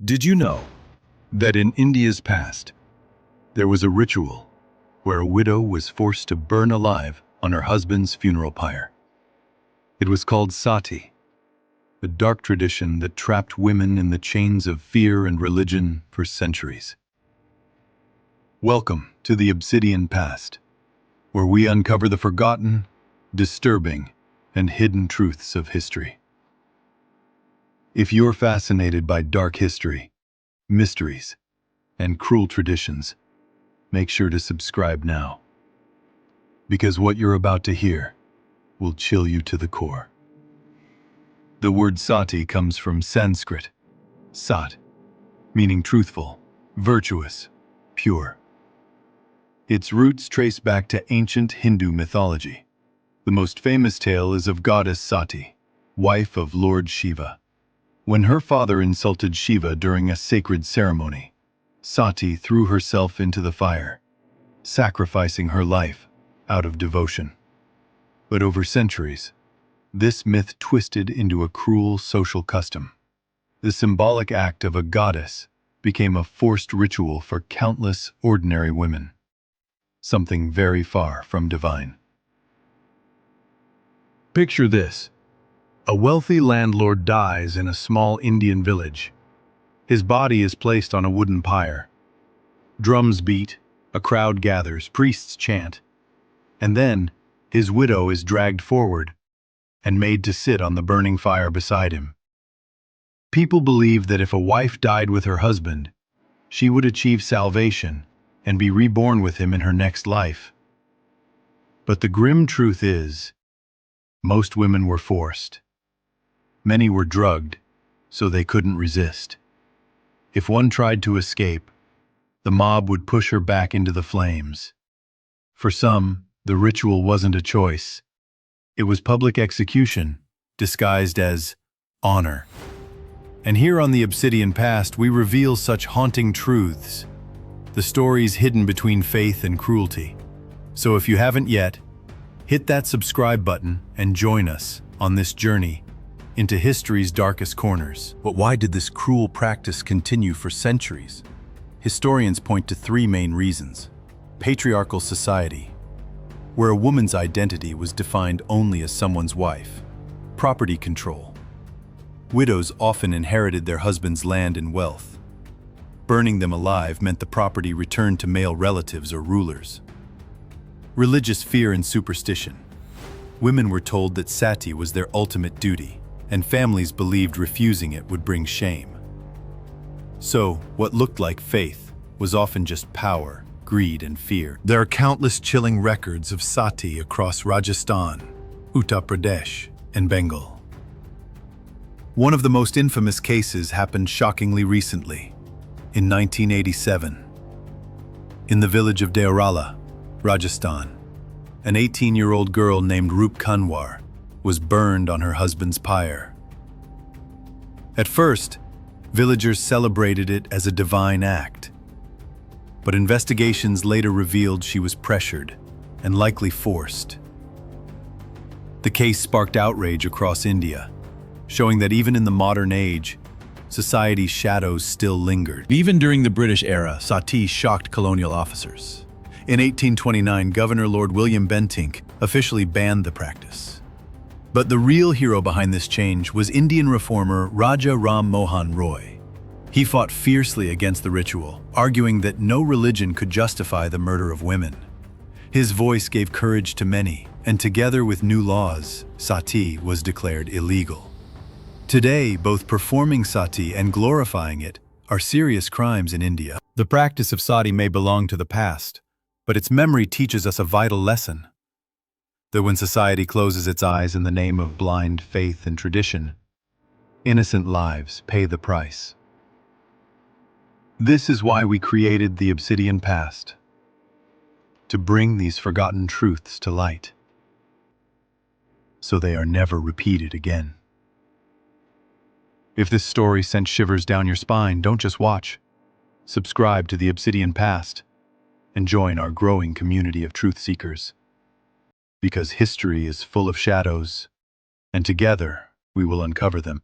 Did you know that in India's past, there was a ritual where a widow was forced to burn alive on her husband's funeral pyre? It was called Sati, a dark tradition that trapped women in the chains of fear and religion for centuries. Welcome to the Obsidian past, where we uncover the forgotten, disturbing, and hidden truths of history. If you're fascinated by dark history, mysteries, and cruel traditions, make sure to subscribe now, because what you're about to hear will chill you to the core. The word Sati comes from Sanskrit, sat, meaning truthful, virtuous, pure. Its roots trace back to ancient Hindu mythology. The most famous tale is of goddess Sati, wife of Lord Shiva. When her father insulted Shiva during a sacred ceremony, Sati threw herself into the fire, sacrificing her life out of devotion. But over centuries, this myth twisted into a cruel social custom. The symbolic act of a goddess became a forced ritual for countless ordinary women, something very far from divine. Picture this. A wealthy landlord dies in a small Indian village. His body is placed on a wooden pyre. Drums beat, a crowd gathers, priests chant, and then his widow is dragged forward and made to sit on the burning fire beside him. People believe that if a wife died with her husband, she would achieve salvation and be reborn with him in her next life. But the grim truth is, most women were forced. Many were drugged, so they couldn't resist. If one tried to escape, the mob would push her back into the flames. For some, the ritual wasn't a choice. It was public execution, disguised as honor. And here on the Obsidian Past, we reveal such haunting truths, the stories hidden between faith and cruelty. So if you haven't yet, hit that subscribe button and join us on this journey into history's darkest corners. But why did this cruel practice continue for centuries? Historians point to three main reasons. Patriarchal society, where a woman's identity was defined only as someone's wife. Property control. Widows often inherited their husband's land and wealth. Burning them alive meant the property returned to male relatives or rulers. Religious fear and superstition. Women were told that sati was their ultimate duty, and families believed refusing it would bring shame. So, what looked like faith was often just power, greed, and fear. There are countless chilling records of sati across Rajasthan, Uttar Pradesh, and Bengal. One of the most infamous cases happened shockingly recently, in 1987. In the village of Deorala, Rajasthan, an 18-year-old girl named Rup Kanwar was burned on her husband's pyre. At first, villagers celebrated it as a divine act, but investigations later revealed she was pressured and likely forced. The case sparked outrage across India, showing that even in the modern age, society's shadows still lingered. Even during the British era, sati shocked colonial officers. In 1829, Governor Lord William Bentinck officially banned the practice. But the real hero behind this change was Indian reformer Raja Ram Mohan Roy. He fought fiercely against the ritual, arguing that no religion could justify the murder of women. His voice gave courage to many, and together with new laws, sati was declared illegal. Today, both performing sati and glorifying it are serious crimes in India. The practice of sati may belong to the past, but its memory teaches us a vital lesson. That when society closes its eyes in the name of blind faith and tradition, innocent lives pay the price. This is why we created the Obsidian Past, to bring these forgotten truths to light, so they are never repeated again. If this story sent shivers down your spine, don't just watch. Subscribe to the Obsidian Past and join our growing community of truth seekers. Because history is full of shadows, and together we will uncover them.